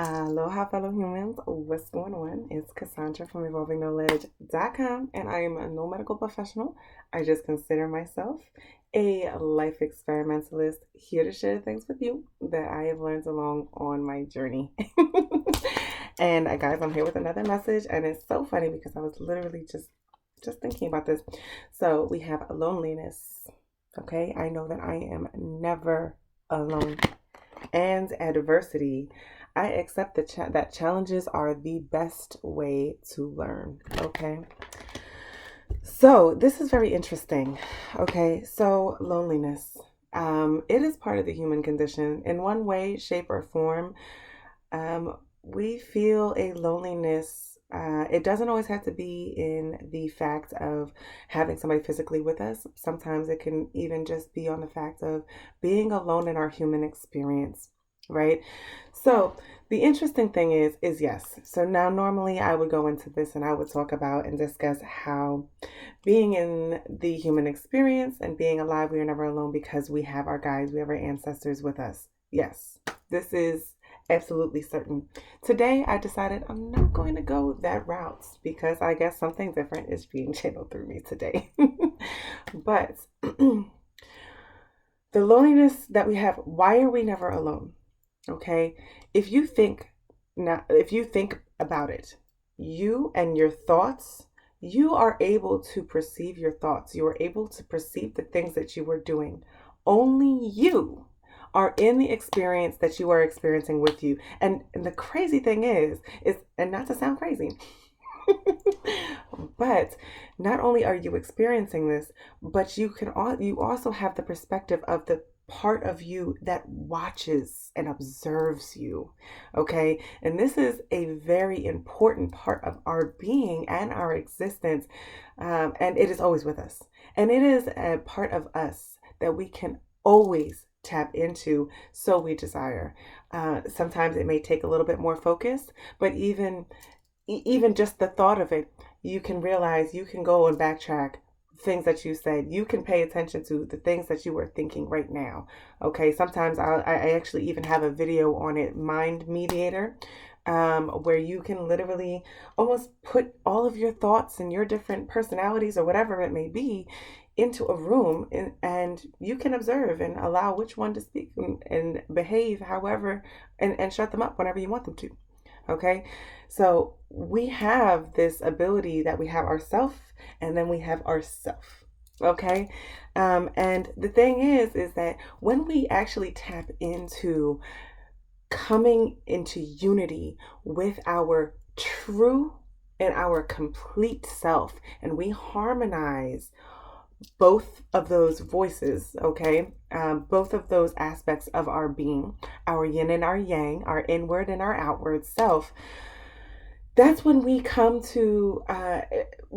Aloha, fellow humans. What's going on? It's Cassandra from evolvingknowledge.com, and I am no medical professional. I just consider myself a life experimentalist here to share things with you that I have learned along on my journey. And guys, I'm here with another message, and it's so funny because I was literally just thinking about this. So we have loneliness. Okay, I know that I am never alone, and adversity. I accept that challenges are the best way to learn. Okay. So this is very interesting. Okay. So loneliness. It is part of the human condition in one way, shape, or form. We feel a loneliness. It doesn't always have to be in the fact of having somebody physically with us. Sometimes it can even just be on the fact of being alone in our human experience, right? So the interesting thing is yes. So now normally I would go into this and I would talk about and discuss how being in the human experience and being alive, we are never alone because we have our guides, we have our ancestors with us. Yes, this is absolutely certain. Today, I decided I'm not going to go that route because I guess something different is being channeled through me today. But the loneliness that we have, why are we never alone? Okay. If you think now, if you think about it, you and your thoughts, you are able to perceive your thoughts. You are able to perceive the things that you were doing. Only you are in the experience that you are experiencing with you. And the crazy thing is, and not to sound crazy, but not only are you experiencing this, but you also have the perspective of the part of you that watches and observes you. Okay? And this is a very important part of our being and our existence. And it is always with us. And it is a part of us that we can always tap into, so we desire. Sometimes it may take a little bit more focus, but even just the thought of it, you can realize, you can go and backtrack things that you said. You can pay attention to the things that you were thinking right now. Okay, sometimes I actually even have a video on it, Mind Mediator, where you can literally almost put all of your thoughts and your different personalities or whatever it may be into a room, and you can observe and allow which one to speak and behave however, and shut them up whenever you want them to. Okay, so we have this ability that we have ourself, and then we have ourself. Okay, and the thing is that when we actually tap into coming into unity with our true and our complete self, and we harmonize both of those voices, okay? Both of those aspects of our being, our yin and our yang, our inward and our outward self. That's when we come to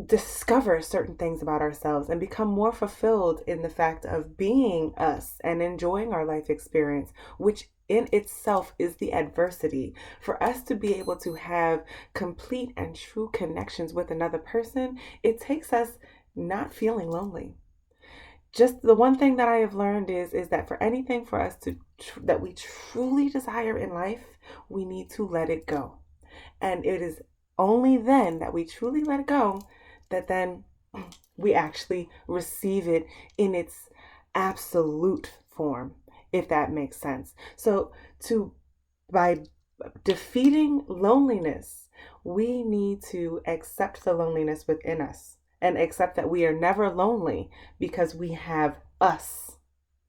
discover certain things about ourselves and become more fulfilled in the fact of being us and enjoying our life experience, which in itself is the adversity. For us to be able to have complete and true connections with another person, it takes us not feeling lonely. Just the one thing that I have learned is that for anything for us to that we truly desire in life, we need to let it go. And it is only then that we truly let it go that then we actually receive it in its absolute form, if that makes sense. So to by defeating loneliness, we need to accept the loneliness within us and accept that we are never lonely because we have us.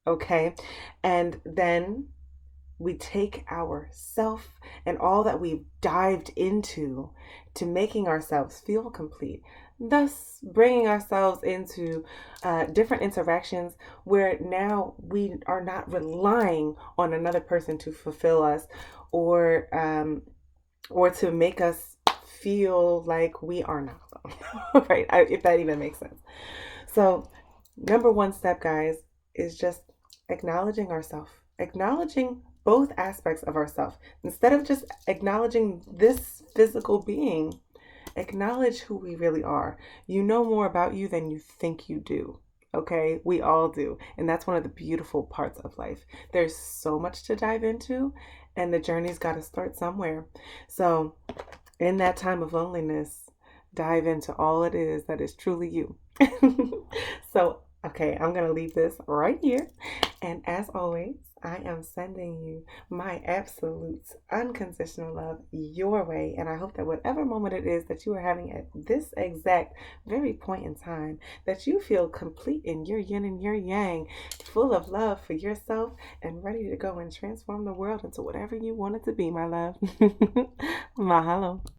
Okay. And then we take ourself and all that we've dived into to making ourselves feel complete, thus bringing ourselves into different interactions where now we are not relying on another person to fulfill us, or or to make us feel like we are not alone. Right, if that even makes sense. So number one step, guys, is just acknowledging ourselves, acknowledging both aspects of ourselves. Instead of just acknowledging this physical being, acknowledge who we really are. You know more about you than you think you do. Okay, we all do. And that's one of the beautiful parts of life. There's so much to dive into, And the journey's got to start somewhere. So, in that time of loneliness, dive into all it is that is truly you. So, okay, I'm going to leave this right here. And as always, I am sending you my absolute unconditional love your way. And I hope that whatever moment it is that you are having at this exact very point in time, that you feel complete in your yin and your yang, full of love for yourself and ready to go and transform the world into whatever you want it to be, my love. Mahalo.